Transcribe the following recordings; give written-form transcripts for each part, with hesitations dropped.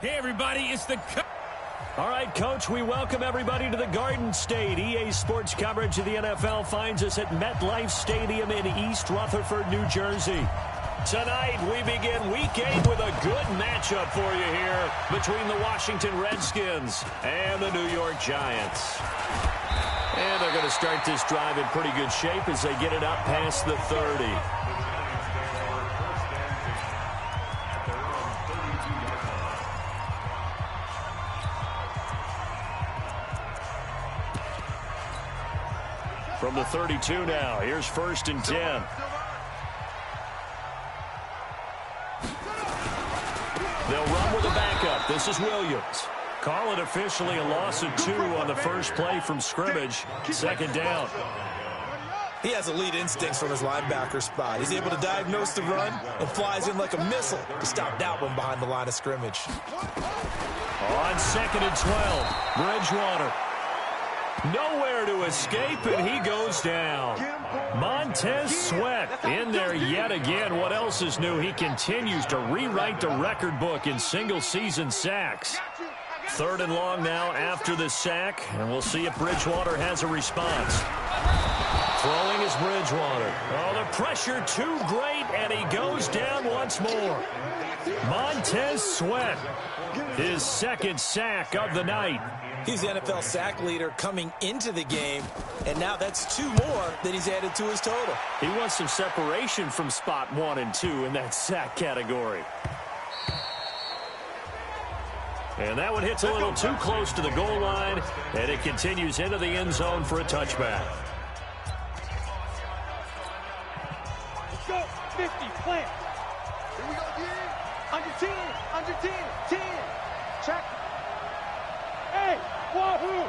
Hey, everybody, it's the... All right, Coach, we welcome everybody to the Garden State. EA Sports coverage of the NFL finds us at MetLife Stadium in East Rutherford, New Jersey. Tonight, we begin Week 8 with a good matchup for you here between the Washington Redskins and the New York Giants. And they're going to start this drive in pretty good shape as they get it up past the 30. From the 32 now, here's 1st and 10. They'll run with a backup. This is Williams. Call it officially a loss of 2 on the first play from scrimmage. 2nd down. He has elite instincts from his linebacker spot. He's able to diagnose the run and flies in like a missile to stop that one behind the line of scrimmage. On 2nd and 12, Bridgewater. Nowhere to escape, and he goes down. Montez Sweat in there yet again. What else is new? He continues to rewrite the record book in single-season sacks. 3rd and long now after the sack, and we'll see if Bridgewater has a response. Throwing is Bridgewater. Oh, the pressure too great, and he goes down once more. Montez Sweat, his 2nd sack of the night. He's the NFL sack leader coming into the game, and now that's 2 more that he's added to his total. He wants some separation from spot 1 and 2 in that sack category. And that one hits a little too close to the goal line, and it continues into the end zone for a touchback. Let's go. 50, plant. Here we go, under 10, under 10, 10. Check. Hey, wahoo! 49,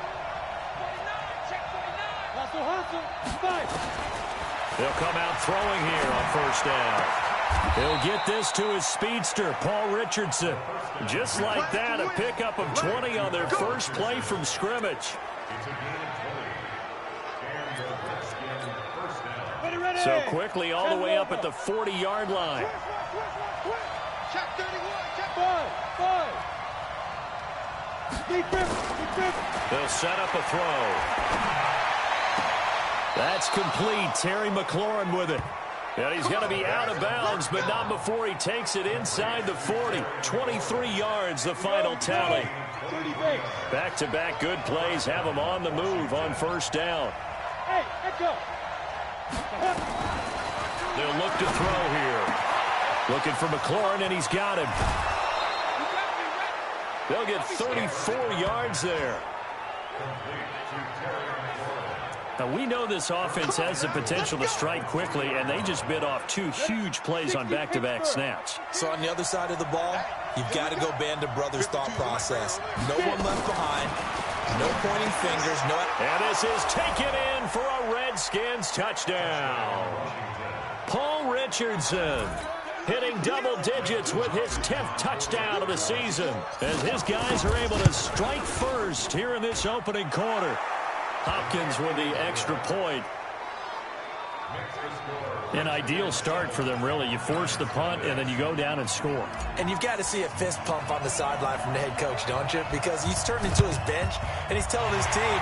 check 49. Hustle, hustle, 5. They'll come out throwing here on 1st down. He'll get this to his speedster, Paul Richardson. Just like that, a pickup of 20 on their first play from scrimmage. So quickly all the way up at the 40-yard line. Check 31, check 5. They'll set up a throw. That's complete. Terry McLaurin with it. And he's going to be out of bounds, but not before he takes it inside the 40. 23 yards, the final tally. Back-to-back good plays have him on the move on 1st down. Hey, let's go. They'll look to throw here. Looking for McLaurin, and he's got him. They'll get 34 yards there. Now, we know this offense has the potential to strike quickly, and they just bit off 2 huge plays on back-to-back snaps. So on the other side of the ball, you've got to go Band of Brothers thought process. No one left behind. No pointing fingers. No. And this is taken in for a Redskins touchdown. Paul Richardson hitting double digits with his 10th touchdown of the season as his guys are able to strike first here in this opening quarter. Hopkins with the extra point. An ideal start for them, really. You force the punt, and then you go down and score. And you've got to see a fist pump on the sideline from the head coach, don't you? Because he's turned into his bench, and he's telling his team,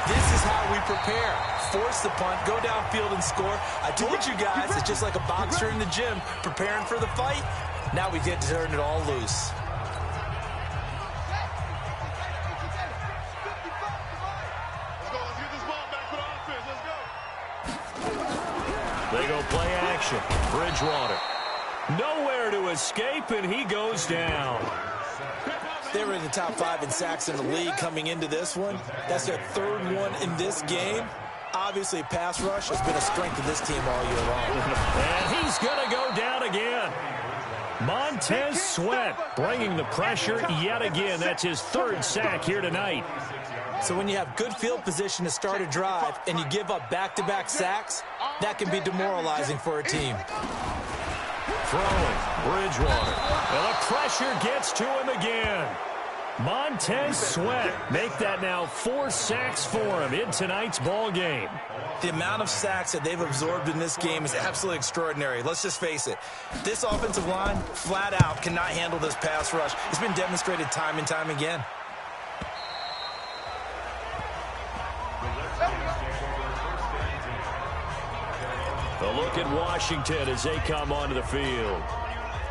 this is how we prepare. Force the punt, go downfield and score. I told you guys, it's just like a boxer in the gym preparing for the fight. Now we get to turn it all loose. They go play action. Bridgewater. Nowhere to escape, and he goes down. They were in the top 5 in sacks in the league coming into this one. That's their 3rd one in this game. Obviously, pass rush has been a strength of this team all year long. And he's going to go down again. Montez Sweat bringing the pressure yet again. That's his 3rd sack here tonight. So when you have good field position to start a drive and you give up back-to-back sacks, that can be demoralizing for a team. Throwing, Bridgewater. And the pressure gets to him again. Montez Sweat make that now 4 sacks for him in tonight's ball game. The amount of sacks that they've absorbed in this game is absolutely extraordinary. Let's just face it. This offensive line, flat out, cannot handle this pass rush. It's been demonstrated time and time again. A look at Washington as they come onto the field.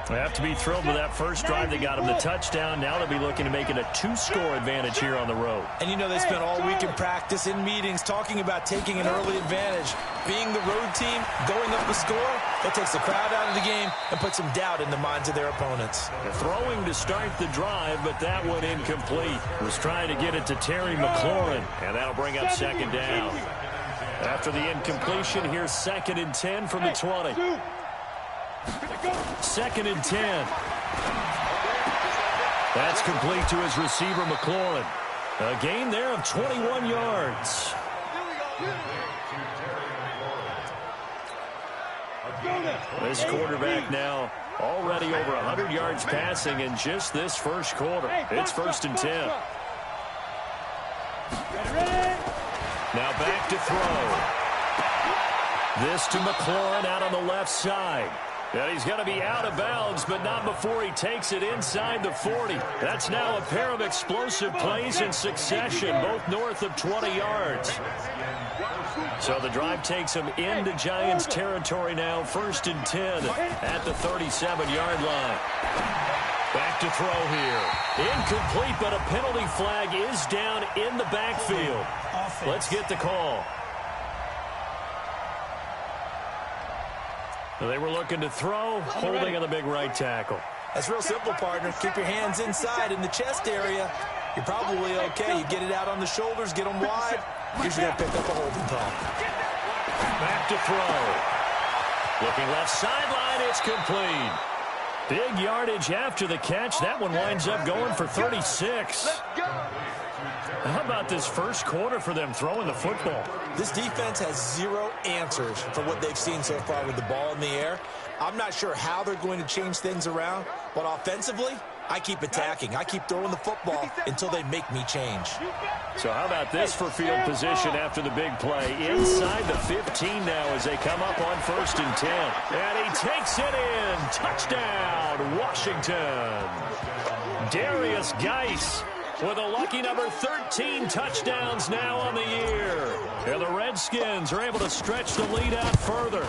They have to be thrilled with that first drive. They got them the touchdown. Now they'll be looking to make it a 2-score advantage here on the road. And you know they spent all week in practice, in meetings, talking about taking an early advantage. Being the road team, going up a score, that takes the crowd out of the game and puts some doubt in the minds of their opponents. They're throwing to start the drive, but that one incomplete. Was trying to get it to Terry McLaurin, and that'll bring up second down. After the incompletion, here's 2nd and 10 from the 20. 2nd and 10. That's complete to his receiver, McLaurin. A gain there of 21 yards. This quarterback now already over 100 yards passing in just this first quarter. It's 1st and 10. Now back to throw. This to McLaurin out on the left side. And he's going to be out of bounds, but not before he takes it inside the 40. That's now a pair of explosive plays in succession, both north of 20 yards. So the drive takes him into Giants territory now, 1st and 10 at the 37-yard line. Back to throw here. Incomplete, but a penalty flag is down in the backfield. Let's get the call. They were looking to throw, holding on the big right tackle. That's real simple, partner. Keep your hands inside in the chest area. You're probably okay. You get it out on the shoulders, get them wide. You're going to pick up a holding call. Back to throw. Looking left sideline, it's complete. Big yardage after the catch. That one winds up going for 36. How about this first quarter for them throwing the football? This defense has zero answers for what they've seen so far with the ball in the air. I'm not sure how they're going to change things around, but offensively, I keep attacking. I keep throwing the football until they make me change. So how about this for field position after the big play? Inside the 15 now as they come up on 1st and 10. And he takes it in. Touchdown, Washington. Darius Geis with a lucky number 13 touchdowns now on the year. And the Redskins are able to stretch the lead out further.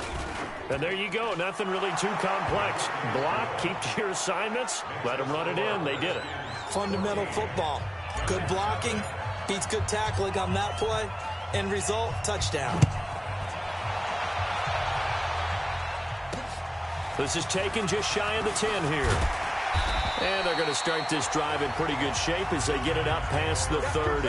And there you go. Nothing really too complex. Block, keep to your assignments, let them run it in. They did it. Fundamental football. Good blocking beats good tackling on that play. End result, touchdown. This is taken just shy of the 10 here. And they're going to start this drive in pretty good shape as they get it up past the 30.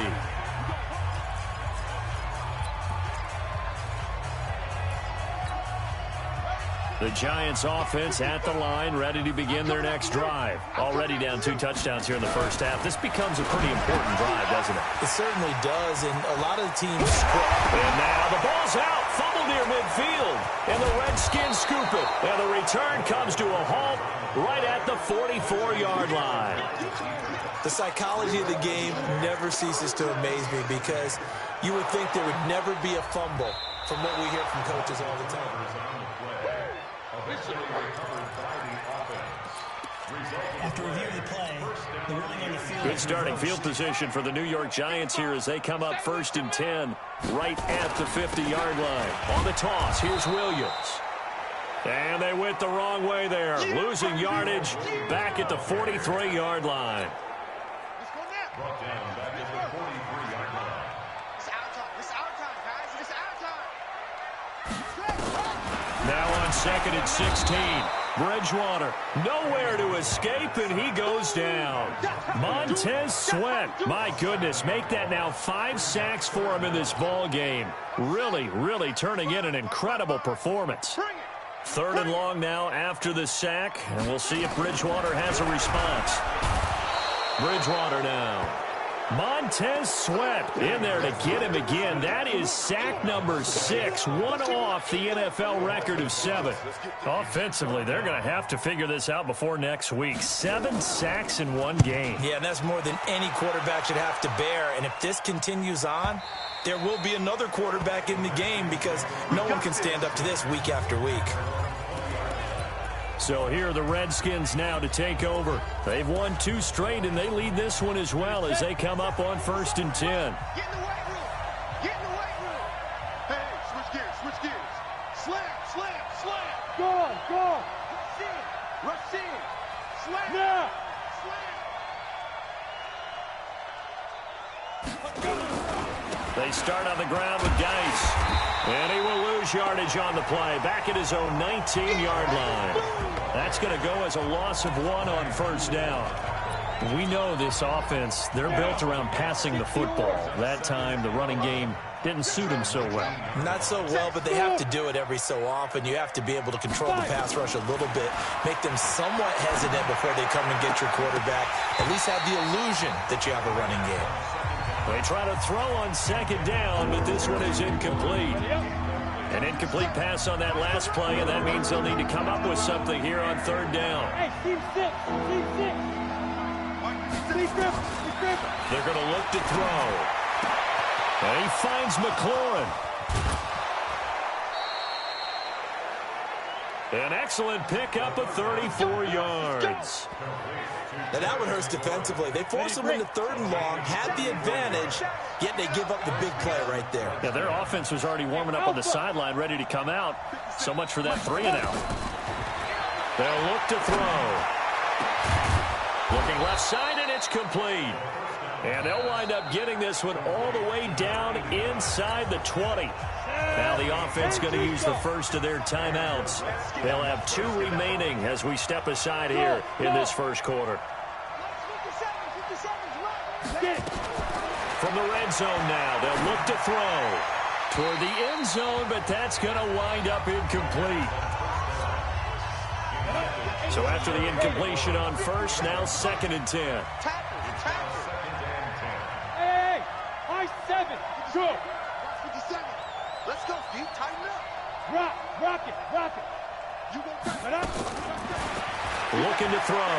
The Giants offense at the line, ready to begin their next drive. Already down 2 touchdowns here in the first half. This becomes a pretty important drive, doesn't it? It certainly does, and a lot of the teams... And now the ball's out, fumbled near midfield, and the Redskins scoop it. And the return comes to a halt right at the 44-yard line. The psychology of the game never ceases to amaze me because you would think there would never be a fumble from what we hear from coaches all the time. After review of the play, the ruling on the field. Good starting field position for the New York Giants here as they come up 1st and 10 right at the 50-yard line. On the toss, here's Williams. And they went the wrong way there, losing yardage back at the 43-yard line. Now on 2nd and 16. Bridgewater, nowhere to escape, and he goes down. Montez Sweat, my goodness, make that now 5 sacks for him in this ball game. Really turning in an incredible performance. 3rd and long now after the sack, and we'll see if Bridgewater has a response. Bridgewater now. Montez Sweat in there to get him again. That is sack number 6, one off the NFL record of 7. Offensively, they're going to have to figure this out before next week. 7 sacks in one game. Yeah, and that's more than any quarterback should have to bear. And if this continues on, there will be another quarterback in the game because no one can stand up to this week after week. So here are the Redskins now to take over. They've won 2 straight, and they lead this one as well as they come up on 1st and 10. Get in the weight room. Get in the weight room. Hey, switch gears, switch gears. Slam, slam, slam. Go on, go on. Rush in, rush in. Slam. Now. Slam. They start on the ground with Geis. And he will lose yardage on the play. Back at his own 19-yard line. That's going to go as a loss of 1 on 1st down. We know this offense, they're built around passing the football. That time, the running game didn't suit them so well. Not so well, but they have to do it every so often. You have to be able to control the pass rush a little bit, make them somewhat hesitant before they come and get your quarterback. At least have the illusion that you have a running game. They try to throw on 2nd down, but this one is incomplete. An incomplete pass on that last play, and that means they'll need to come up with something here on 3rd down. Hey, team 6, team 6. They're going to look to throw. And he finds McLaurin. An excellent pickup of 34 yards. Now that one hurts defensively. They force them into 3rd and long, had the advantage, yet they give up the big play right there. Yeah, their offense was already warming up on the sideline, ready to come out. So much for that 3-and-out. They'll look to throw. Looking left side, and it's complete. And they'll wind up getting this one all the way down inside the 20. Now the offense going to use the first of their timeouts. They'll have 2 remaining as we step aside here in this first quarter. From the red zone now, they'll look to throw toward the end zone, but that's going to wind up incomplete. So after the incompletion on 1st, now 2nd and 10. Hey, I-7, go. Let's go, Steve. Tighten up. Rock it. You won't cut it up. Looking to throw.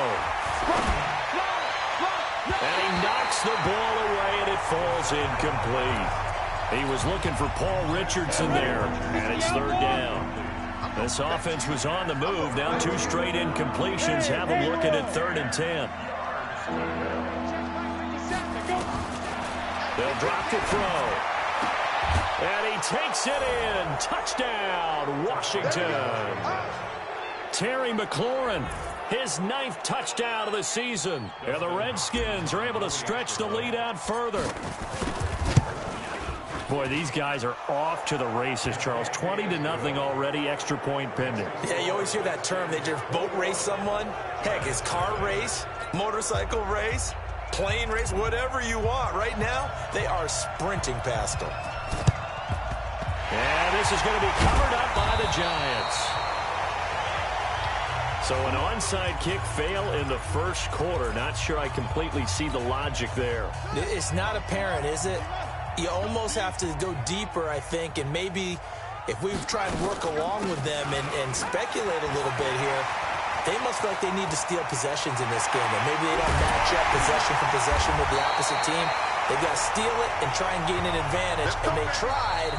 And he knocks the ball away, and it falls incomplete. He was looking for Paul Richardson there, and it's 3rd down. This offense was on the move. Now 2 straight incompletions have them looking at 3rd and 10. They'll drop to throw. And he takes it in. Touchdown, Washington. Terry McLaurin, his 9th touchdown of the season. And the Redskins are able to stretch the lead out further. Boy, these guys are off to the races, Charles. 20-0 already, extra point pending. Yeah, you always hear that term. They just boat race someone. Heck, it's car race, motorcycle race, plane race, whatever you want. Right now, they are sprinting past them. And this is going to be covered up by the Giants. So an onside kick fail in the first quarter. Not sure I completely see the logic there. It's not apparent, is it? You almost have to go deeper, I think, and maybe if we try and work along with them and speculate a little bit here, they must feel like they need to steal possessions in this game. And maybe they don't match up possession for possession with the opposite team. They've got to steal it and try and gain an advantage. And they tried.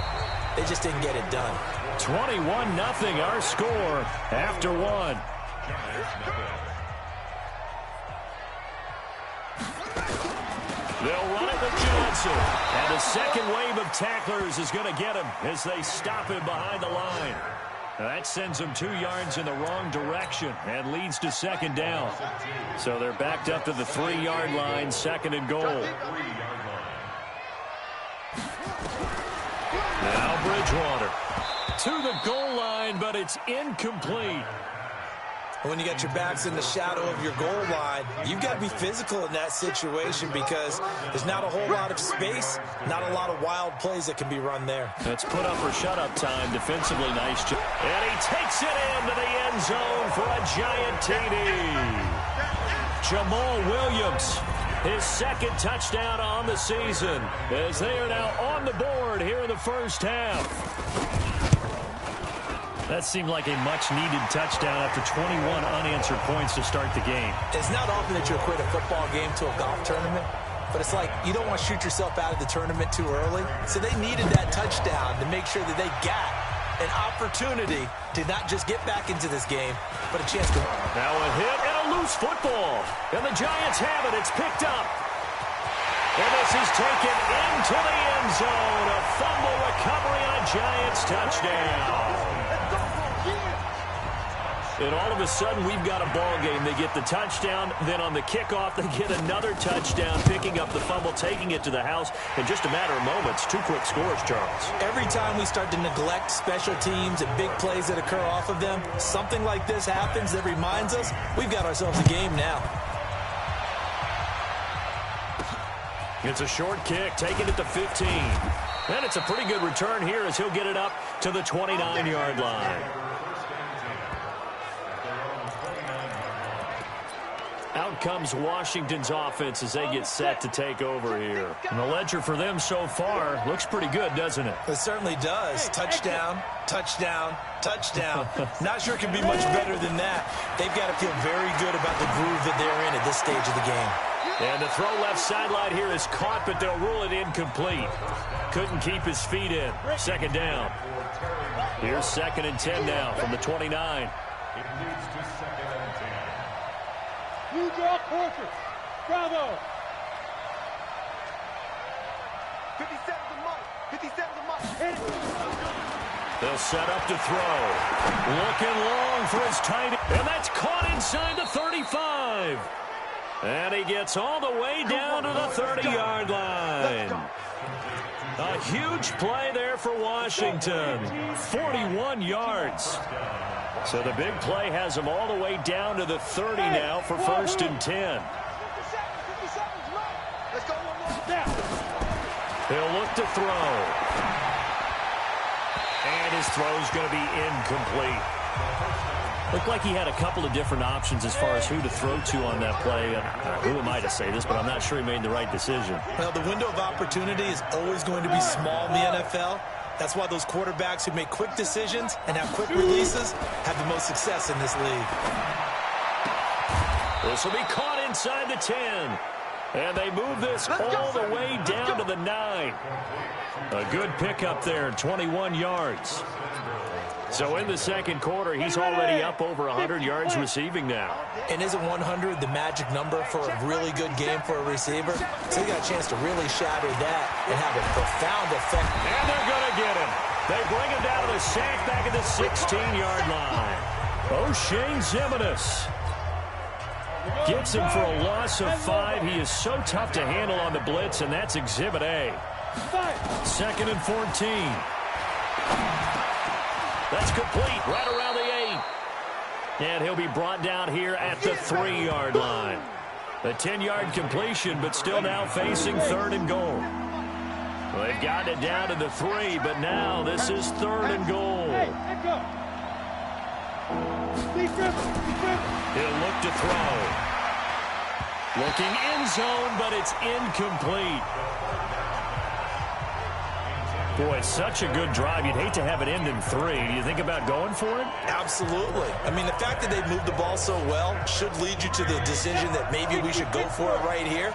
They just didn't get it done. 21-0 our score after 1. They'll run it with Johnson. And the second wave of tacklers is going to get him as they stop him behind the line. Now that sends them 2 yards in the wrong direction and leads to 2nd down. So they're backed up to the 3-yard line, 2nd and goal. Now Bridgewater to the goal line, but it's incomplete. When you got your backs in the shadow of your goal line, you've got to be physical in that situation because there's not a whole lot of space, not a lot of wild plays that can be run there. That's put up or shut up time. Defensively, nice job. And he takes it into the end zone for a giant TD. Jamal Williams his second touchdown on the season, as they are now on the board here in the first half. That seemed like a much-needed touchdown after 21 unanswered points to start the game. It's not often that you equate a football game to a golf tournament, but it's like you don't want to shoot yourself out of the tournament too early. So they needed that touchdown to make sure that they got an opportunity to not just get back into this game, but a chance to... Now a hit and a loose football. And the Giants have it. It's picked up. And this is taken into the end zone. A fumble recovery on a Giants touchdown. And all of a sudden, we've got a ball game. They get the touchdown. Then on the kickoff, they get another touchdown, picking up the fumble, taking it to the house in just a matter of moments. 2 quick scores, Charles. Every time we start to neglect special teams and big plays that occur off of them, something like this happens that reminds us we've got ourselves a game now. It's a short kick, taking it to 15. And it's a pretty good return here as he'll get it up to the 29-yard line. Out comes Washington's offense as they get set to take over here. And the ledger for them so far looks pretty good, doesn't it? It certainly does. Touchdown, touchdown, touchdown. Not sure it can be much better than that. They've got to feel very good about the groove that they're in at this stage of the game. And the throw left sideline here is caught, but they'll rule it incomplete. Couldn't keep his feet in. Second down. Here's 2nd and 10 now from the 29. New draw quarter. Bravo. 57 to Mike. 57 to Mike. Hit it. They'll set up to throw. Looking long for his tight end. And that's caught inside the 35. And he gets all the way down to the 30-yard line. A huge play there for Washington. 41 yards. So the big play has him all the way down to the 30 now for 1st and 10. Let's go one more. He'll look to throw. And his throw's going to be incomplete. Looked like he had a couple of different options as far as who to throw to on that play. Who am I to say this, but I'm not sure he made the right decision. Well, the window of opportunity is always going to be small in the NFL. That's why those quarterbacks who make quick decisions and have quick releases have the most success in this league. This will be caught inside the 10. And they move this all the way down to the 9. A good pickup there, 21 yards. So in the second quarter, he's already up over 100 yards receiving now. And isn't 100 the magic number for a really good game for a receiver? So he got a chance to really shatter that and have a profound effect. And they're going to get him. They bring him down to the sack back at the 16-yard line. O'Shane Zimenez gets him for a loss of 5. He is so tough to handle on the blitz, and that's Exhibit A. 2nd and 14. That's complete right around the 8. And he'll be brought down here at the 3-yard line. A 10-yard completion, but still now facing 3rd and goal. Well, they've gotten it down to the 3, but now this is 3rd and goal. He'll look to throw. Looking end zone, but it's incomplete. Boy, such a good drive. You'd hate to have it end in 3. Do you think about going for it? Absolutely. I mean, the fact that they moved the ball so well should lead you to the decision that maybe we should go for it right here.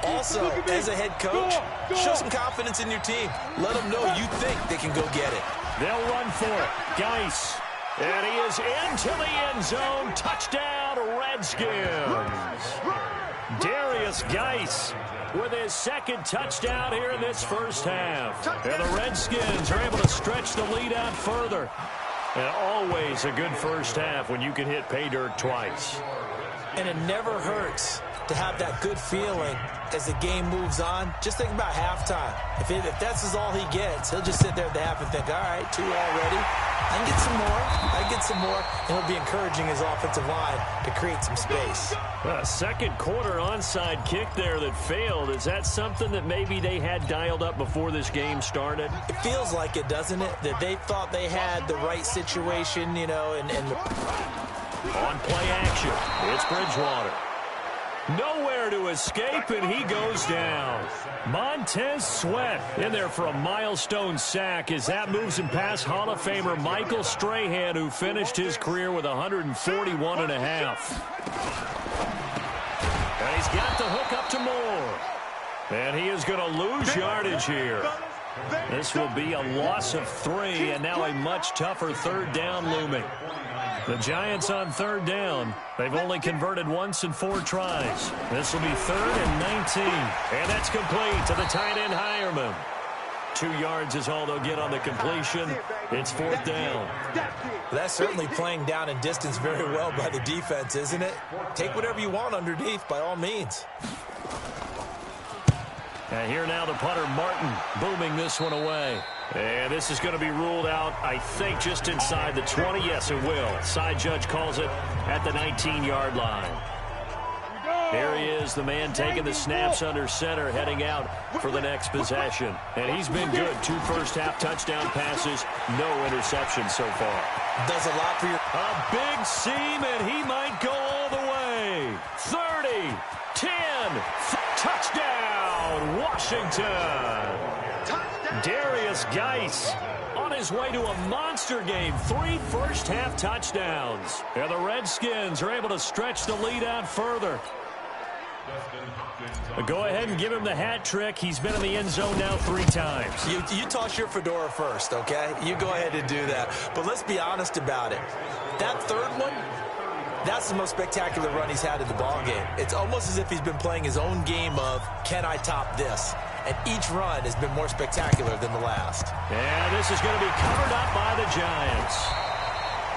Also, as a head coach, show some confidence in your team. Let them know you think they can go get it. They'll run for it. Geis. And he is into the end zone. Touchdown, Redskins. Darius Geis with his 2nd touchdown here in this first half. And the Redskins are able to stretch the lead out further. And always a good first half when you can hit pay dirt twice. And it never hurts to have that good feeling as the game moves on. Just think about halftime. If that's all he gets, he'll just sit there at the half and think, all right, 2 already. I can get some more. I can get some more. And he'll be encouraging his offensive line to create some space. A second quarter onside kick there that failed. Is that something that maybe they had dialed up before this game started? It feels like it, doesn't it? That they thought they had the right situation, you know, and On play action, it's Bridgewater. Nowhere to escape, and he goes down. Montez Sweat in there for a milestone sack as that moves him past Hall of Famer Michael Strahan, who finished his career with 141.5. And he's got the hook up to Moore. And he is going to lose yardage here. This will be a loss of 3, and now a much tougher third down looming. The Giants on third down. They've only converted once in 4 tries. This will be 3rd and 19. And that's complete to the tight end Hireman. 2 yards is all they'll get on the completion. It's 4th down. That's certainly playing down in distance very well by the defense, isn't it? Take whatever you want underneath, by all means. And here now the punter, Martin, booming this one away. And this is going to be ruled out, I think, just inside the 20. Yes, it will. Side judge calls it at the 19-yard line. Here he is, the man taking the snaps under center, heading out for the next possession. And he's been good. 2 first-half touchdown passes, no interceptions so far. Does a lot for your... A big seam, and he might go all the way. 30, 10, touchdown, Washington. Darius Geis on his way to a monster game. 3 first-half touchdowns. And the Redskins are able to stretch the lead out further. Go ahead and give him the hat trick. He's been in the end zone now 3 times. You toss your fedora first, okay? You go ahead and do that. But let's be honest about it. That third one, that's the most spectacular run he's had in the ballgame. It's almost as if he's been playing his own game of, can I top this? And each run has been more spectacular than the last. And this is going to be covered up by the Giants.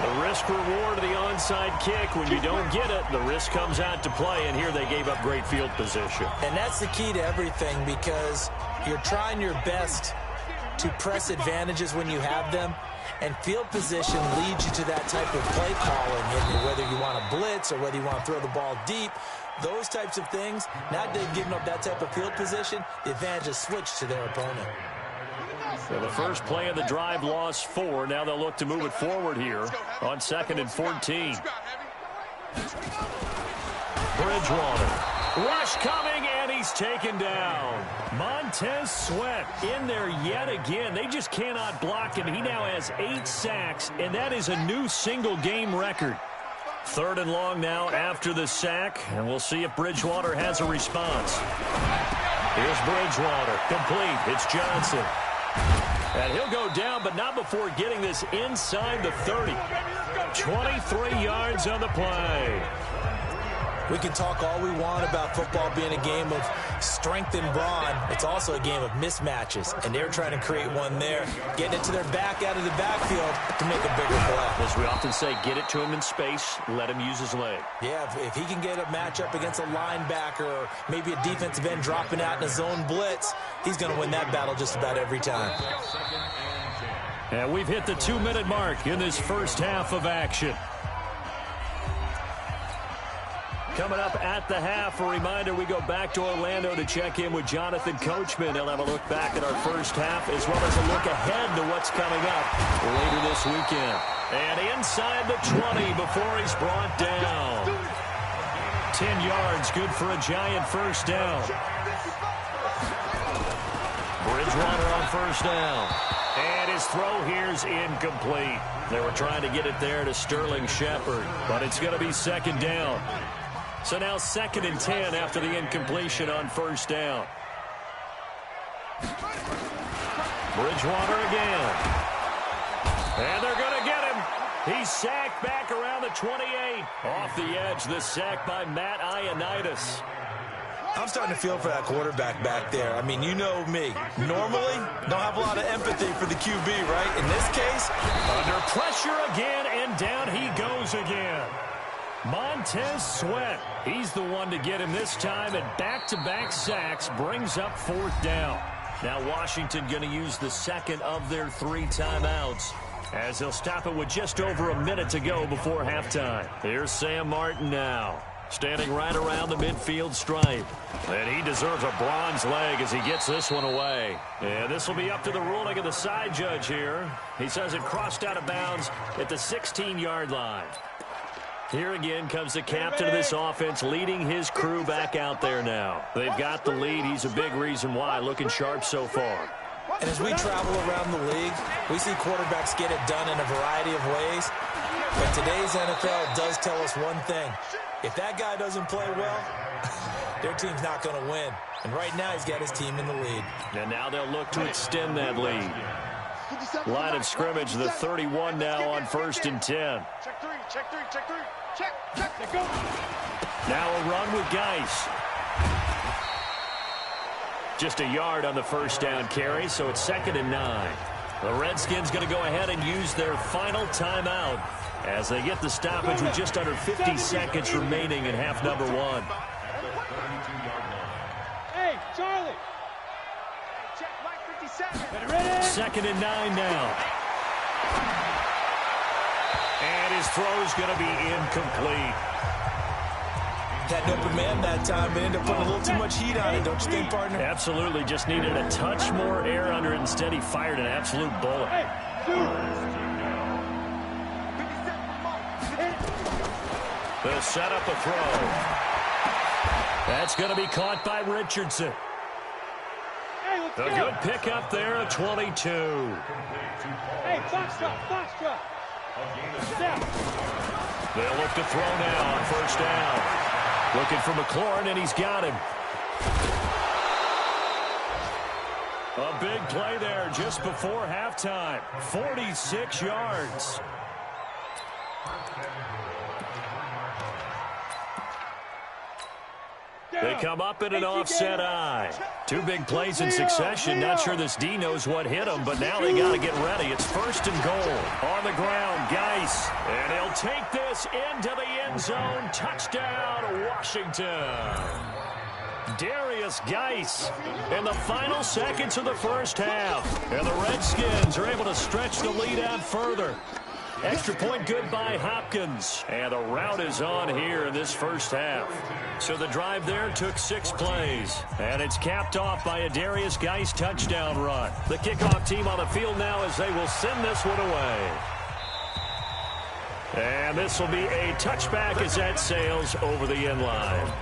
The risk-reward of the onside kick. When you don't get it, the risk comes out to play, and here they gave up great field position. And that's the key to everything, because you're trying your best to press advantages when you have them, and field position leads you to that type of play calling, whether you want to blitz or whether you want to throw the ball deep. Those types of things, now they've given up that type of field position, the advantage is switched to their opponent. So the first play of the drive lost 4. Now they'll look to move it forward here on 2nd and 14. Bridgewater. Rush coming, and he's taken down. Montez Sweat in there yet again. They just cannot block him. He now has 8 sacks, and that is a new single-game record. 3rd and long now after the sack, and we'll see if Bridgewater has a response. Here's Bridgewater. Complete. It's Johnson. And he'll go down, but not before getting this inside the 30. 23 yards on the play. We can talk all we want about football being a game of strength and brawn. It's also a game of mismatches, and they're trying to create one there, getting it to their back out of the backfield to make a bigger play. As we often say, get it to him in space, let him use his leg. Yeah, if he can get a matchup against a linebacker or maybe a defensive end dropping out in a zone blitz, he's going to win that battle just about every time. And we've hit the 2-minute mark in this first half of action. Coming up at the half, a reminder, we go back to Orlando to check in with Jonathan Coachman. He'll have a look back at our first half as well as a look ahead to what's coming up later this weekend. And inside the 20 before he's brought down. 10 yards, good for a Giant first down. Bridgewater on first down. And his throw here's incomplete. They were trying to get it there to Sterling Shepard, but it's going to be 2nd down. So now 2nd and 10 after the incompletion on first down. Bridgewater again. And they're going to get him. He's sacked back around the 28. Off the edge, the sack by Matt Ioannidis. I'm starting to feel for that quarterback back there. I mean, you know me. Normally, don't have a lot of empathy for the QB, right? In this case, under pressure again, and down he goes again. Montez Sweat, he's the one to get him this time, and back-to-back sacks brings up 4th down. Now Washington going to use the 2nd of their 3 timeouts as they'll stop it with just over a minute to go before halftime. Here's Sam Martin now, standing right around the midfield stripe. And he deserves a bronze leg as he gets this one away. And this will be up to the ruling of the side judge here. He says it crossed out of bounds at the 16-yard line. Here again comes the captain of this offense leading his crew back out there now. They've got the lead. He's a big reason why. Looking sharp so far. And as we travel around the league, we see quarterbacks get it done in a variety of ways. But today's NFL does tell us one thing. If that guy doesn't play well, their team's not going to win. And right now he's got his team in the lead. And now they'll look to extend that lead. Line of scrimmage, the 31 now on 1st and 10. Check three, check three, check three. Check, go. Now a run with Geis. Just a yard on the first down carry, so it's 2nd and 9. The Redskins going to go ahead and use their final timeout as they get the stoppage with just under 50 seconds remaining in half number 1. Hey, Charlie. Check Mike 57. 2nd and 9 now. And his throw's going to be incomplete. Had an open man that time, but ended up putting a little too much heat on it, don't you think, partner? Absolutely, just needed a touch more air under it. Instead, he fired an absolute bullet. They'll set up a throw. That's going to be caught by Richardson. A good pickup there, a 22. Hey, foxtrot. They'll look to throw now on 1st down. Looking for McLaurin, and he's got him. A big play there just before halftime. 46 yards. They come up in an offset eye. 2 big plays in succession. Not sure this D knows what hit him, but now they got to get ready. It's 1st and goal. On the ground, Geis. And he'll take this into the end zone. Touchdown, Washington. Darius Geis in the final seconds of the first half. And the Redskins are able to stretch the lead out further. Extra point good by Hopkins. And the rout is on here in this first half. So the drive there took 6 plays. And it's capped off by a Darius Geis touchdown run. The kickoff team on the field now as they will send this one away. And this will be a touchback as that sails over the end line.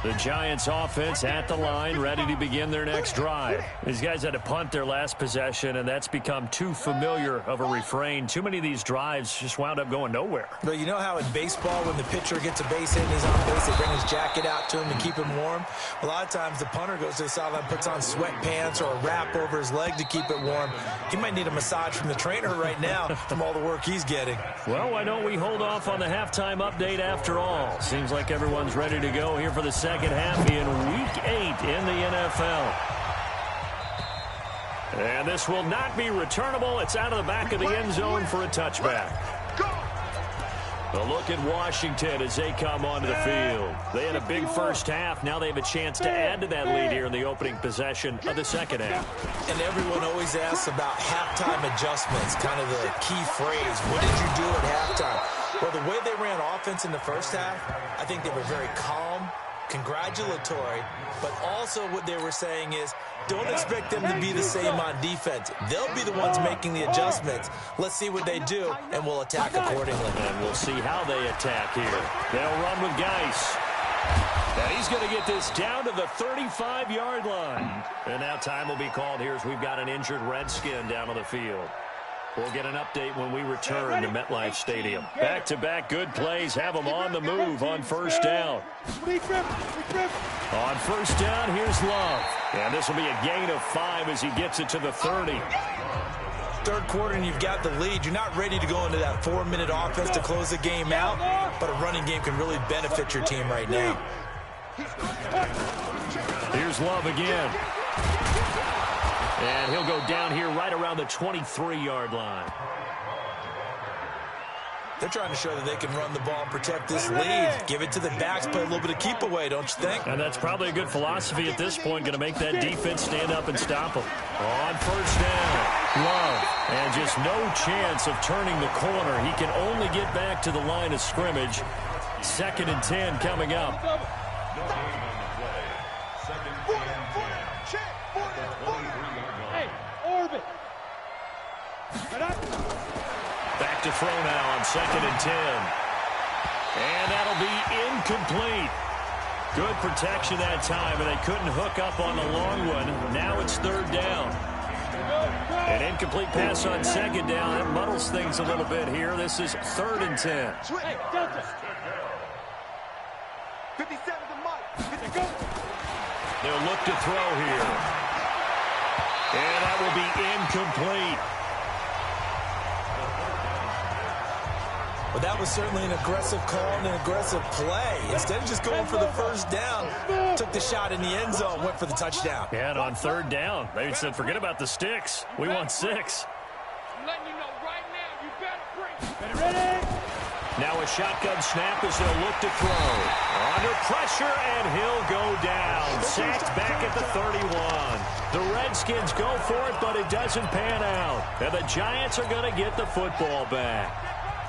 The Giants offense at the line, ready to begin their next drive. These guys had to punt their last possession, and that's become too familiar of a refrain. Too many of these drives just wound up going nowhere. But you know how in baseball, when the pitcher gets a base hit and he's on base, they bring his jacket out to him to keep him warm? A lot of times the punter goes to the sideline, puts on sweatpants or a wrap over his leg to keep it warm. He might need a massage from the trainer right now from all the work he's getting. Well, why don't we hold off on the halftime update after all? Seems like everyone's ready to go here for the second half in Week 8 in the NFL. And this will not be returnable. It's out of the back of the end zone for a touchback. A look at Washington as they come onto the field. They had a big first half. Now they have a chance to add to that lead here in the opening possession of the second half. And everyone always asks about halftime adjustments, kind of the key phrase. What did you do at halftime? Well, the way they ran offense in the first half, I think they were very calm, congratulatory, but also what they were saying is don't expect them to be the same on defense. They'll be the ones making the adjustments. Let's see what they do, and we'll attack accordingly. And we'll see how they attack here. They'll run with Geis. And he's going to get this down to the 35-yard line. And now time will be called here as we've got an injured Redskin down on the field. We'll get an update when we return to MetLife Stadium. Back-to-back good plays have them on the move on first down. On first down, here's Love. And this will be a gain of 5 as he gets it to the 30. Third quarter and you've got the lead. You're not ready to go into that 4-minute offense to close the game out, but a running game can really benefit your team right now. Here's Love again. And he'll go down here right around the 23-yard line. They're trying to show that they can run the ball and protect this lead. Give it to the backs, play a little bit of keep away, don't you think? And that's probably a good philosophy at this point, going to make that defense stand up and stop them. On first down, Love. And just no chance of turning the corner. He can only get back to the line of scrimmage. 2nd and 10 coming up. back to throw now on 2nd and 10. And that'll be incomplete. Good protection that time, and they couldn't hook up on the long one. Now it's 3rd down. An incomplete pass on 2nd down. It muddles things a little bit here. This is 3rd and 10. 57 to Mike. They'll look to throw here. And that will be incomplete. Well, that was certainly an aggressive call and an aggressive play. Instead of just going for the first down, took the shot in the end zone, went for the touchdown. Yeah, and on 3rd down, they said, forget about the sticks. We want 6. I'm letting you know right now, you better bring. Ready? Now a shotgun snap as they'll look to throw. Under pressure, and he'll go down. Sacked back at the 31. The Redskins go for it, but it doesn't pan out. And the Giants are going to get the football back.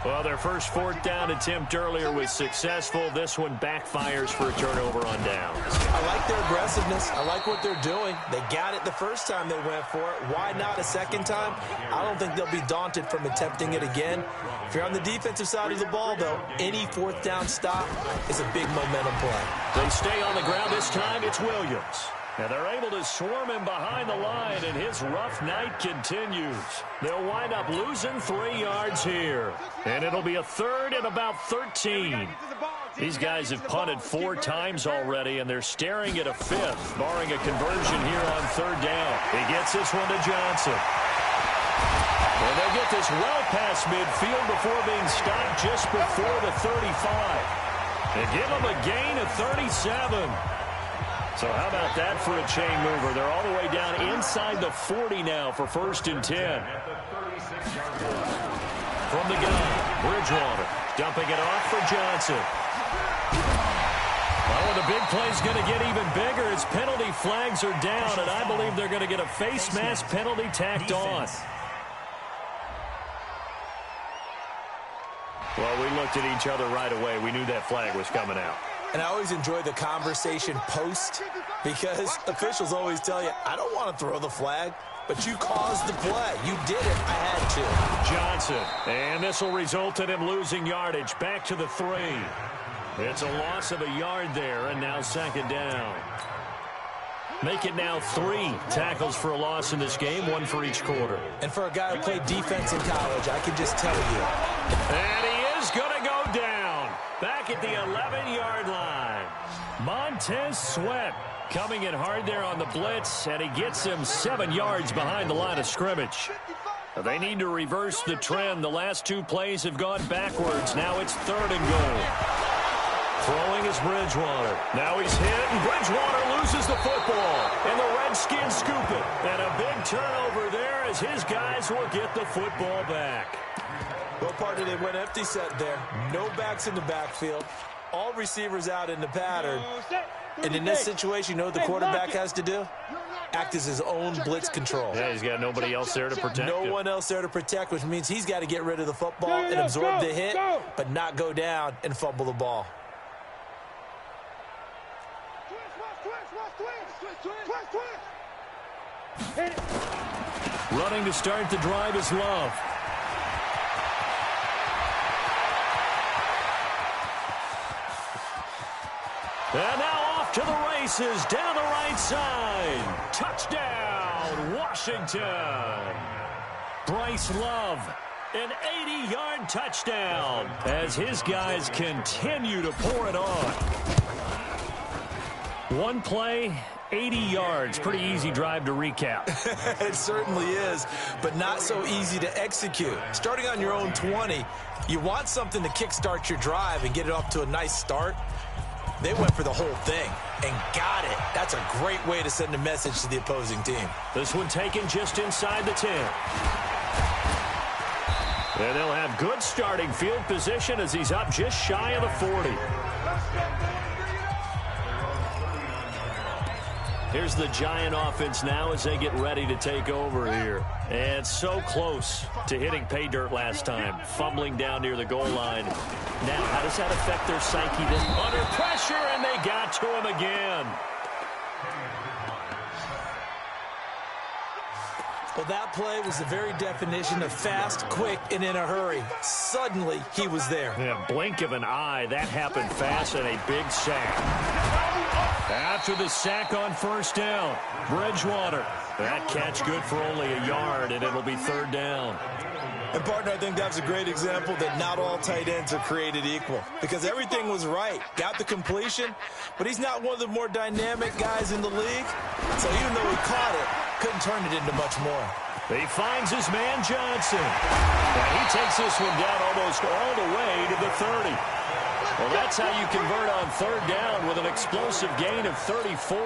Well, their first 4th down attempt earlier was successful. This one backfires for a turnover on downs. I like their aggressiveness. I like what they're doing. They got it the first time they went for it. Why not a second time? I don't think they'll be daunted from attempting it again. If you're on the defensive side of the ball, though, any 4th down stop is a big momentum play. They stay on the ground this time. It's Williams. And they're able to swarm him behind the line, and his rough night continues. They'll wind up losing 3 yards here. And it'll be a 3rd and about 13. These guys have punted 4 times already, and they're staring at a 5th, barring a conversion here on 3rd down. He gets this one to Johnson. And they'll get this well past midfield before being stopped just before the 35. They give them a gain of 37. So how about that for a chain mover? They're all the way down inside the 40 now for 1st and 10. From the gun, Bridgewater dumping it off for Johnson. Well, the big play's going to get even bigger as penalty flags are down, and I believe they're going to get a face mask penalty tacked on. Well, we looked at each other right away. We knew that flag was coming out. And I always enjoy the conversation post because officials always tell you, I don't want to throw the flag, but you caused the play. You did it. I had to. Johnson, and this will result in him losing yardage back to the 3. It's a loss of a yard there, and now 2nd down. Make it now 3 tackles for a loss in this game, 1 for each quarter. And for a guy who played defense in college, I can just tell you. And he is going to go down. Back at the 11-yard line. Montez Sweat coming in hard there on the blitz, and he gets him 7 yards behind the line of scrimmage. They need to reverse the trend. The last 2 plays have gone backwards. Now it's 3rd and goal. Throwing is Bridgewater. Now he's hit, and Bridgewater loses the football. And the Redskins scoop it. And a big turnover there as his guys will get the football back. Well, partner, they went empty set there. No backs in the backfield. All receivers out in the pattern. And in this situation, you know what the quarterback has to do? Act as his own blitz control. Yeah, he's got nobody else there to protect him. No one else there to protect, which means he's got to get rid of the football and absorb the hit, but not go down and fumble the ball. Running to start the drive is Love. And now off to the races down the right side. Touchdown, Washington. Bryce Love, an 80-yard touchdown as his guys continue to pour it on. 1 play, 80 yards. Pretty easy drive to recap. It certainly is, but not so easy to execute. Starting on your own 20, you want something to kickstart your drive and get it off to a nice start. They went for the whole thing and got it. That's a great way to send a message to the opposing team. This one taken just inside the 10. And they'll have good starting field position as he's up just shy of the 40. Here's the Giant offense now as they get ready to take over here. And so close to hitting pay dirt last time, fumbling down near the goal line. Now, how does that affect their psyche? Under pressure, and they got to him again. Well, that play was the very definition of fast, quick, and in a hurry. Suddenly, he was there. Yeah, blink of an eye, that happened fast, and a big sack. After the sack on first down, Bridgewater. That catch good for only a yard, and it'll be third down. And, partner, I think that's a great example that not all tight ends are created equal, because everything was right. Got the completion, but he's not one of the more dynamic guys in the league. So even though he caught it, couldn't turn it into much more. He finds his man Johnson. And he takes this one down almost all the way to the 30. Well, that's how you convert on third down with an explosive gain of 34.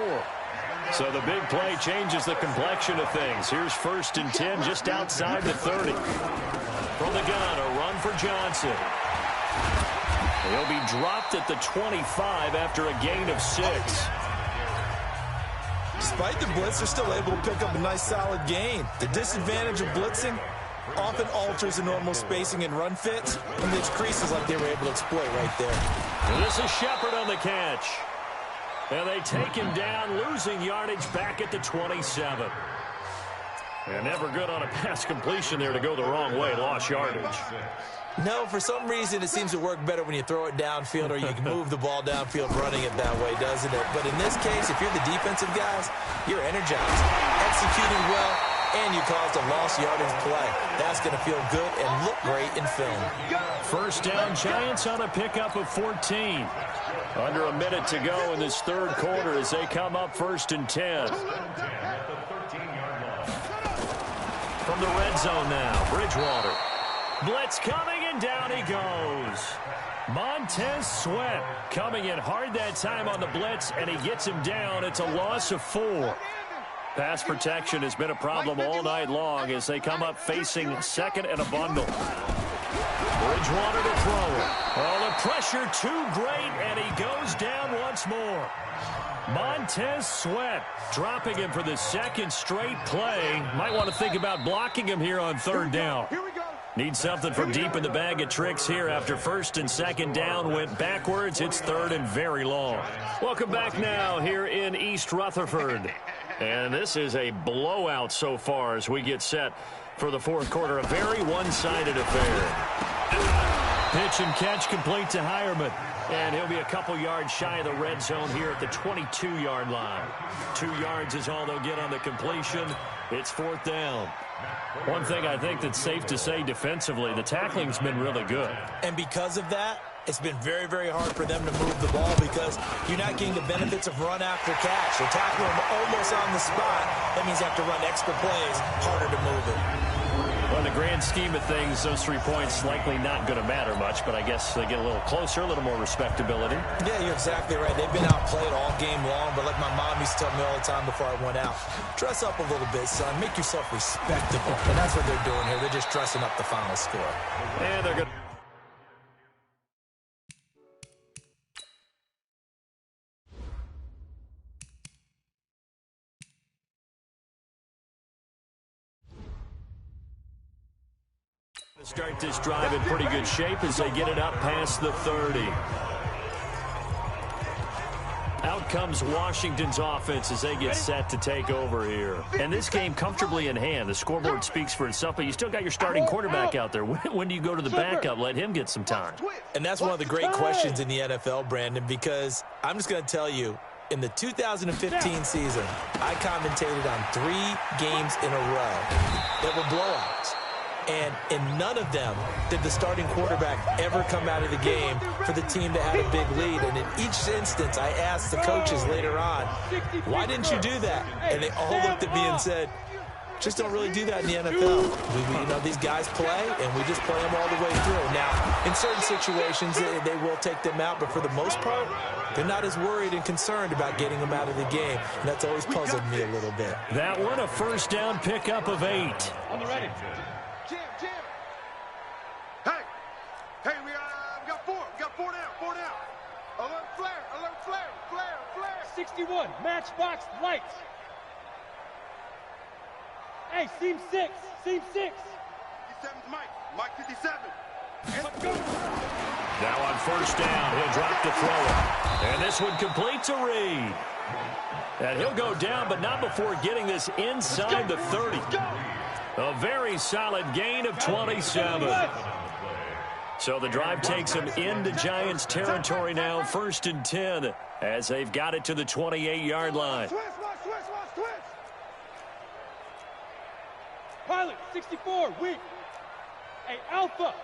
So the big play changes the complexion of things. Here's 1st and 10 just outside the 30. From the gun, a run for Johnson. He'll be dropped at the 25 after a gain of 6. Despite the blitz, they're still able to pick up a nice solid gain. The disadvantage of blitzing often alters the normal spacing and run fits, and leaves creases like they were able to exploit right there. And this is Shepard on the catch. And they take him down, losing yardage back at the 27. And never good on a pass completion there to go the wrong way, lost yardage. No, for some reason it seems to work better when you throw it downfield or you can move the ball downfield running it that way, doesn't it? But in this case, if you're the defensive guys, you're energized, executing well, and you caused a lost yardage play. That's going to feel good and look great in film. First down, Giants on a pickup of 14. Under a minute to go in this third quarter as they come up 1st and 10. From the red zone now, Bridgewater. Blitz coming, and down he goes. Montez Sweat coming in hard that time on the blitz, and he gets him down. It's a loss of 4. Pass protection has been a problem all night long as they come up facing 2nd and a bundle. Bridgewater to throw it. Oh, the pressure too great, and he goes down once more. Montez Sweat dropping him for the 2nd straight play. Might want to think about blocking him here on 3rd down. Need something from deep in the bag of tricks here after 1st and 2nd down went backwards. It's 3rd and very long. Welcome back now here in East Rutherford. And this is a blowout so far as we get set for the 4th quarter. A very one-sided affair. Pitch and catch complete to Hireman. And he'll be a couple yards shy of the red zone here at the 22-yard line. 2 yards is all they'll get on the completion. It's 4th down. One thing I think that's safe to say defensively, the tackling's been really good. And because of that, it's been very, very hard for them to move the ball because you're not getting the benefits of run after catch. They're tackling them almost on the spot. That means you have to run extra plays, harder to move it. Well, in the grand scheme of things, those 3 points likely not going to matter much, but I guess they get a little closer, a little more respectability. Yeah, you're exactly right. They've been outplayed all game long, but like my mom used to tell me all the time before I went out, dress up a little bit, son. Make yourself respectable. And that's what they're doing here. They're just dressing up the final score. And they're good. Start this drive in pretty good shape as they get it up past the 30. Out comes Washington's offense as they get set to take over here. And this game comfortably in hand. The scoreboard speaks for itself, but you still got your starting quarterback out there. When do you go to the backup? Let him get some time. And that's one of the great questions in the NFL, Brandon, because I'm just going to tell you, in the 2015 season, I commentated on 3 games in a row that were blowouts. And in none of them did the starting quarterback ever come out of the game for the team that had a big lead. And in each instance, I asked the coaches later on, why didn't you do that? And they all looked at me and said, just don't really do that in the NFL. You know, these guys play, and we just play them all the way through. Now, in certain situations, they will take them out, but for the most part, they're not as worried and concerned about getting them out of the game. And that's always puzzled me a little bit. That one, a first down pickup of 8. On the ready. Jim. Hey, we got 4. We got 4 down. Alert flare. 61, matchbox lights. Hey, seam 6. 57's Mike 57. Let's go. Now on first down, he'll drop the throw. And this one completes a read. And he'll go down, but not before getting this inside the 30. A very solid gain of 27. So the drive takes them into Giants territory now, 1st and 10, as they've got it to the 28-yard line. Pilot, 64, weak. Hey, Alpha.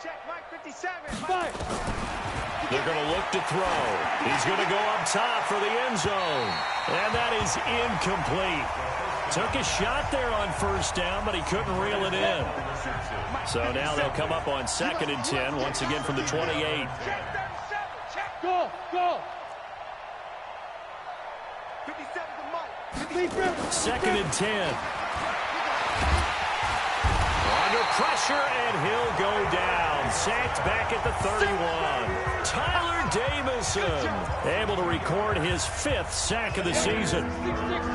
Check, Mike 57. Five. They're going to look to throw. He's going to go up top for the end zone. And that is incomplete. Took a shot there on 1st down, but he couldn't reel it in. So now they'll come up on 2nd and 10, once again from the 28. Go, go. 57 to Mike. 2nd and 10. Under pressure, and he'll go down. Sacked back at the 31. Tyler Davison able to record his 5th sack of the season.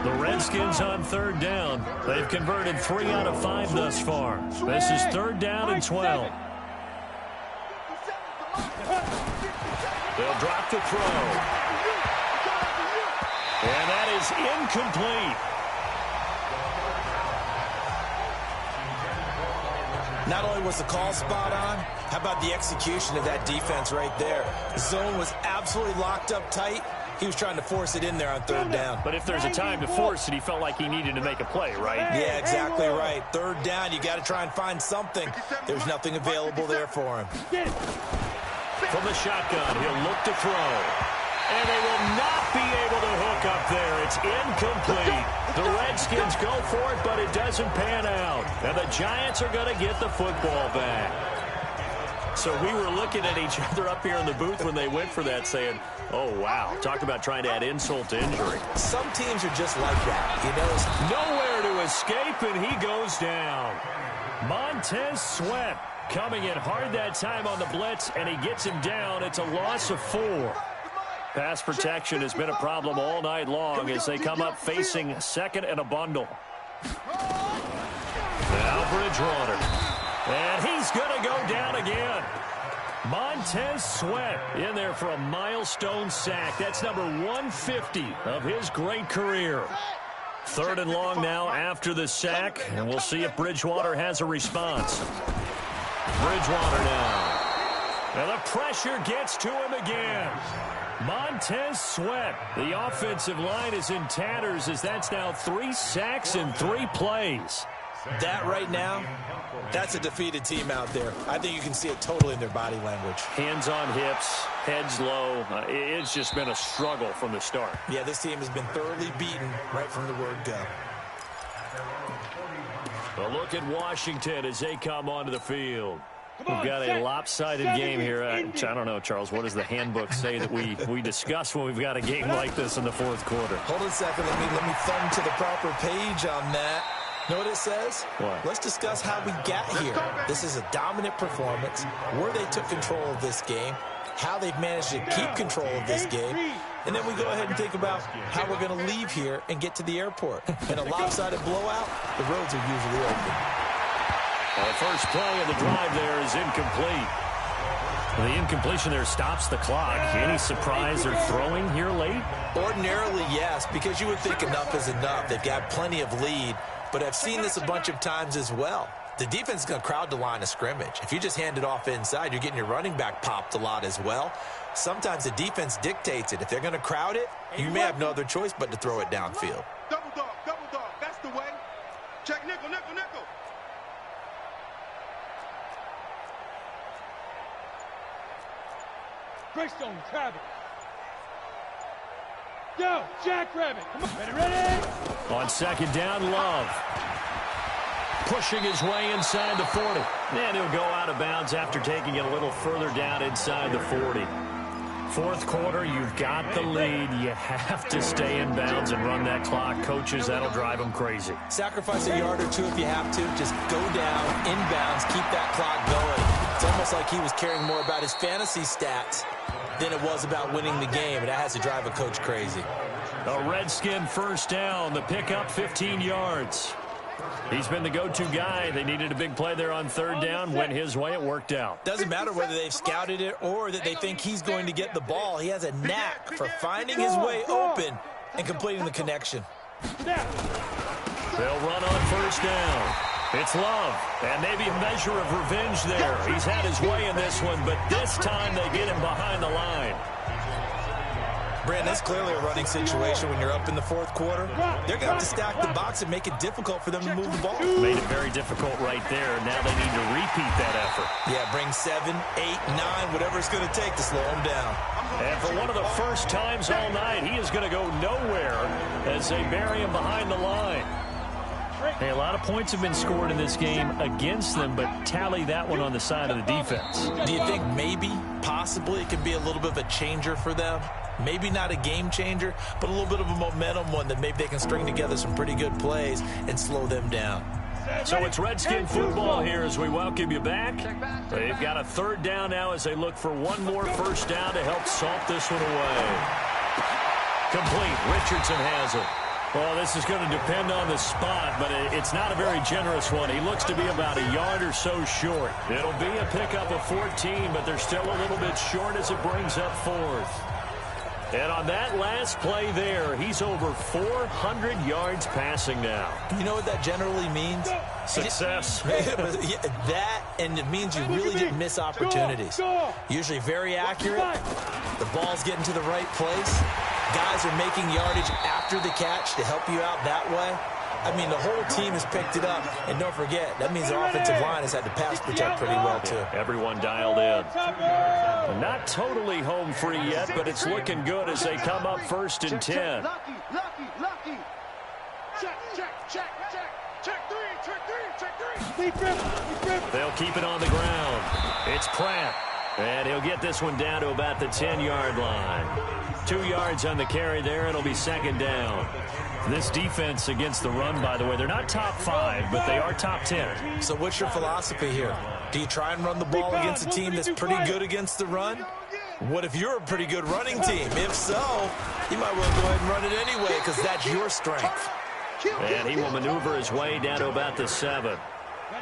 The Redskins on 3rd down. They've converted 3 out of 5 thus far. This is 3rd down and 12. They'll drop the throw. And that is incomplete. Not only was the call spot on, how about the execution of that defense right there? The zone was absolutely locked up tight. He was trying to force it in there on 3rd down. But if there's a time to force it, he felt like he needed to make a play, right? Yeah, exactly right. 3rd down, you got to try and find something. There's nothing available there for him. From the shotgun, he'll look to throw. And they will not be able to hook up there. It's incomplete. The Redskins go for it, but it doesn't pan out. And the Giants are going to get the football back. So we were looking at each other up here in the booth when they went for that, saying, oh, wow. Talk about trying to add insult to injury. Some teams are just like that. You know, nowhere to escape, and he goes down. Montez Sweat coming in hard that time on the blitz, and he gets him down. It's a loss of 4. Pass protection has been a problem all night long as they come up facing 2nd and a bundle. Now Bridgewater. And he's going to go down again. Montez Sweat in there for a milestone sack. That's number 150 of his great career. 3rd and long now after the sack, and we'll see if Bridgewater has a response. Bridgewater now. And the pressure gets to him again. Montez Sweat. The offensive line is in tatters as that's now 3 sacks in 3 plays. That right now, that's a defeated team out there. I think you can see it totally in their body language. Hands on hips, heads low. It's just been a struggle from the start. Yeah, this team has been thoroughly beaten right from the word go. A look at Washington as they come onto the field. We've got a lopsided game here. I don't know, Charles, what does the handbook say that we discuss when we've got a game like this in the 4th quarter? Hold on a second. Let me thumb to the proper page on that. Know what it says? What? Let's discuss how we got here. This is a dominant performance, where they took control of this game, how they've managed to keep control of this game, and then we go ahead and think about how we're going to leave here and get to the airport. In a lopsided blowout, the roads are usually open. The first play of the drive there is incomplete. The incompletion there stops the clock. Any surprise they're throwing here late? Ordinarily, yes, because you would think enough is enough. They've got plenty of lead, but I've seen this a bunch of times as well. The defense is going to crowd the line of scrimmage. If you just hand it off inside, you're getting your running back popped a lot as well. Sometimes the defense dictates it. If they're going to crowd it, you may have no other choice but to throw it downfield. Double dog, that's the way. Check nickel, nickel, nickel. Greystone, Travis. Go, Jackrabbit. Come on. Ready? On 2nd down, Love. Pushing his way inside the 40. And he'll go out of bounds after taking it a little further down inside the 40. 4th quarter, you've got the lead. You have to stay in bounds and run that clock. Coaches, that'll drive them crazy. Sacrifice a yard or two if you have to. Just go down, inbounds, keep that clock going. It's almost like he was caring more about his fantasy stats than it was about winning the game, and that has to drive a coach crazy. A Redskin 1st down. The pickup, 15 yards. He's been the go-to guy. They needed a big play there on 3rd down. Went his way. It worked out. Doesn't matter whether they've scouted it or that they think he's going to get the ball. He has a knack for finding his way open and completing the connection. They'll run on first down. It's Love, and maybe a measure of revenge there. He's had his way in this one, but this time they get him behind the line. Brandon, that's clearly a running situation when you're up in the fourth quarter. They're going to have to stack the box and make it difficult for them to move the ball. Made it very difficult right there. Now they need to repeat that effort. Yeah, bring 7, 8, 9, whatever it's going to take to slow them down. And for one of the first times all night, he is going to go nowhere as they bury him behind the line. Hey, a lot of points have been scored in this game against them, but tally that one on the side of the defense. Do you think maybe, possibly, it could be a little bit of a changer for them? Maybe not a game changer, but a little bit of a momentum one that maybe they can string together some pretty good plays and slow them down. So it's Redskin football here as we welcome you back. They've got a third down now as they look for one more first down to help salt this one away. Complete. Richardson has it. Well, this is going to depend on the spot, but it's not a very generous one. He looks to be about a yard or so short. It'll be a pickup of 14, but they're still a little bit short as it brings up fourth. And on that last play there, he's over 400 yards passing now. You know what that generally means? Success. That, and it means you really didn't miss opportunities. Usually very accurate. The ball's getting to the right place. Guys are making yardage after the catch to help you out that way. I mean, the whole team has picked it up. And don't forget, that means the offensive line has had to pass protect pretty well, too. Everyone dialed in. Not totally home free yet, but it's looking good as they come up first and 10. Lucky. Check three. They'll keep it on the ground. It's Pratt. And he'll get this one down to about the 10-yard line. 2 yards on the carry there. It'll be second down. This defense against the run, by the way, they're not top 5, but they are top 10. So what's your philosophy here? Do you try and run the ball against a team that's pretty good against the run? What if you're a pretty good running team? If so, you might well go ahead and run it anyway because that's your strength. And he will maneuver his way down to about the 7.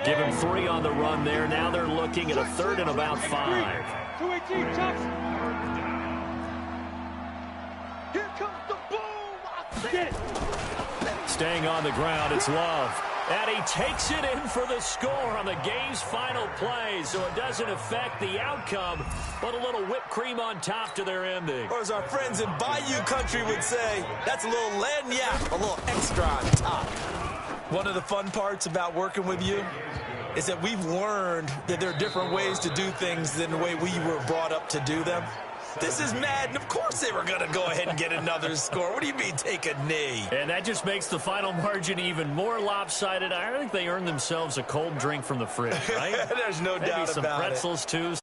Give him 3 on the run there. Now they're looking at a third and about 5. 218, Jackson. Here comes the boom. Get it. Staying on the ground, it's Love. And he takes it in for the score on the game's final play, so it doesn't affect the outcome, but a little whipped cream on top to their ending. Or as our friends in Bayou Country would say, that's a little lagniappe, a little extra on top. One of the fun parts about working with you is that we've learned that there are different ways to do things than the way we were brought up to do them. This is Madden. Of course they were going to go ahead and get another score. What do you mean take a knee? And that just makes the final margin even more lopsided. I think they earned themselves a cold drink from the fridge, right? There's no doubt about it. Maybe some pretzels, too.